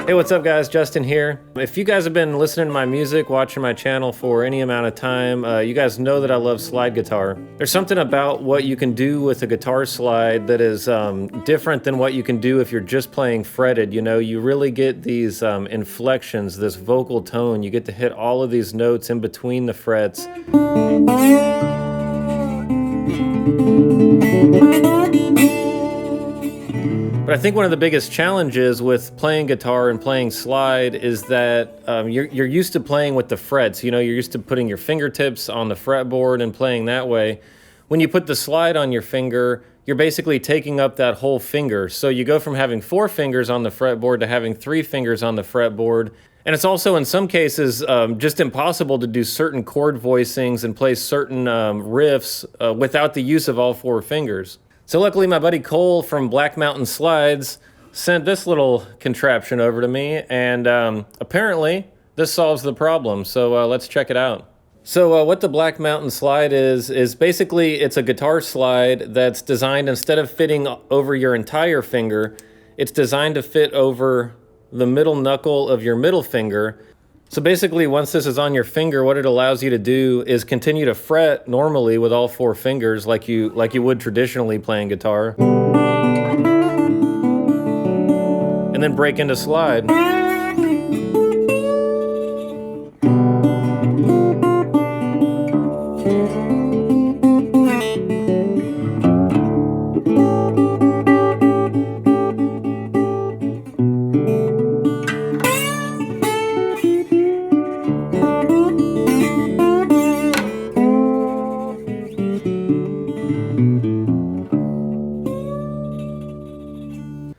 Hey, what's up guys? Justin here. If you guys have been listening to my music, watching my channel for any amount of time, you guys know that I love slide guitar. There's something about what you can do with a guitar slide that is different than what you can do if you're just playing fretted. You know, you really get these inflections, this vocal tone. You get to hit all of these notes in between the frets. But I think one of the biggest challenges with playing guitar and playing slide is that you're used to playing with the frets. You know, you're used to putting your fingertips on the fretboard and playing that way. When you put the slide on your finger, you're basically taking up that whole finger. So you go from having 4 fingers on the fretboard to having 3 fingers on the fretboard. And it's also, in some cases, just impossible to do certain chord voicings and play certain riffs without the use of all 4 fingers. So luckily my buddy Cole from Black Mountain Slides sent this little contraption over to me, and apparently this solves the problem. So let's check it out. So what the Black Mountain Slide is basically it's a guitar slide that's designed, instead of fitting over your entire finger, it's designed to fit over the middle knuckle of your middle finger. So basically, once this is on your finger, what it allows you to do is continue to fret normally with all 4 fingers like you would traditionally playing guitar. And then break into slide.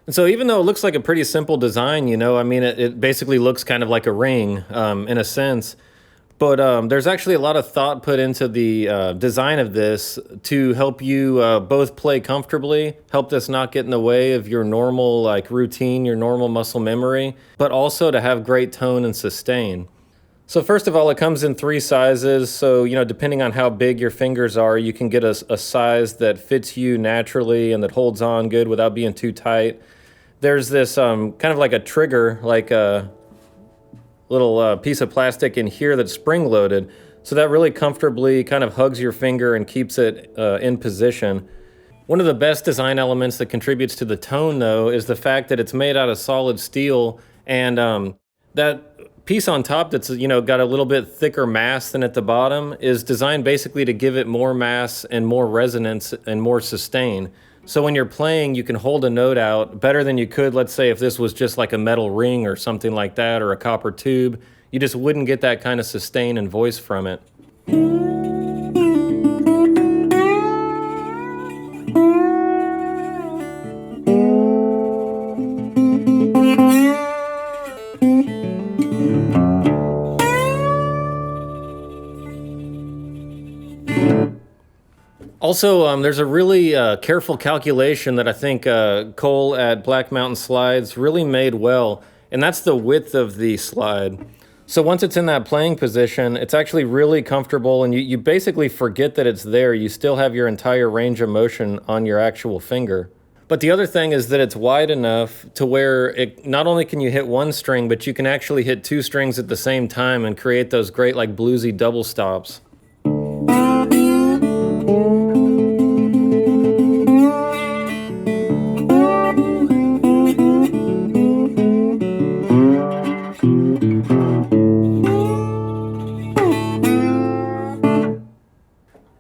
And so even though it looks like a pretty simple design, you know, I mean, it basically looks kind of like a ring in a sense. But there's actually a lot of thought put into the design of this to help you both play comfortably, help this not get in the way of your normal like routine, your normal muscle memory, but also to have great tone and sustain. So first of all, it comes in 3 sizes. So, you know, depending on how big your fingers are, you can get a size that fits you naturally and that holds on good without being too tight. There's this kind of like a trigger, like a little piece of plastic in here that's spring-loaded. So that really comfortably kind of hugs your finger and keeps it in position. One of the best design elements that contributes to the tone, though, is the fact that it's made out of solid steel, and that piece on top that's, you know, got a little bit thicker mass than at the bottom is designed basically to give it more mass and more resonance and more sustain. So when you're playing, you can hold a note out better than you could, let's say, if this was just like a metal ring or something like that, or a copper tube. You just wouldn't get that kind of sustain and voice from it. Also, there's a really careful calculation that I think Cole at Black Mountain Slides really made well, and that's the width of the slide. So once it's in that playing position, it's actually really comfortable, and you basically forget that it's there. You still have your entire range of motion on your actual finger. But the other thing is that it's wide enough to where it not only can you hit 1 string, but you can actually hit 2 strings at the same time and create those great like bluesy double stops.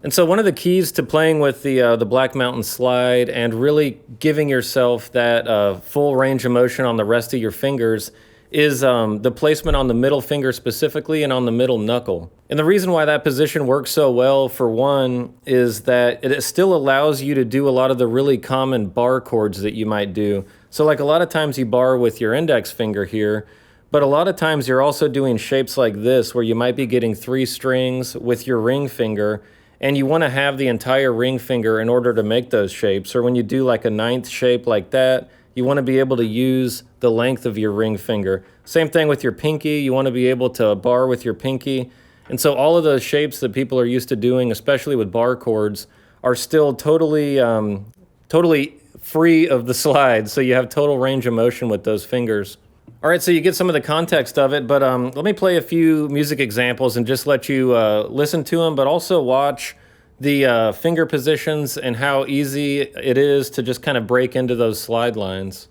And so one of the keys to playing with the Black Mountain Slide and really giving yourself that full range of motion on the rest of your fingers is the placement on the middle finger specifically and on the middle knuckle. And the reason why that position works so well, for one, is that it still allows you to do a lot of the really common bar chords that you might do. So like a lot of times you bar with your index finger here, but a lot of times you're also doing shapes like this where you might be getting 3 strings with your ring finger, and you want to have the entire ring finger in order to make those shapes. Or when you do like a 9th shape like that, you want to be able to use the length of your ring finger. Same thing with your pinky. You want to be able to bar with your pinky. And so all of those shapes that people are used to doing, especially with bar chords, are still totally totally free of the slide, so you have total range of motion with those fingers. All right, so you get some of the context of it, but let me play a few music examples and just let you listen to them, but also watch the finger positions and how easy it is to just kind of break into those slide lines.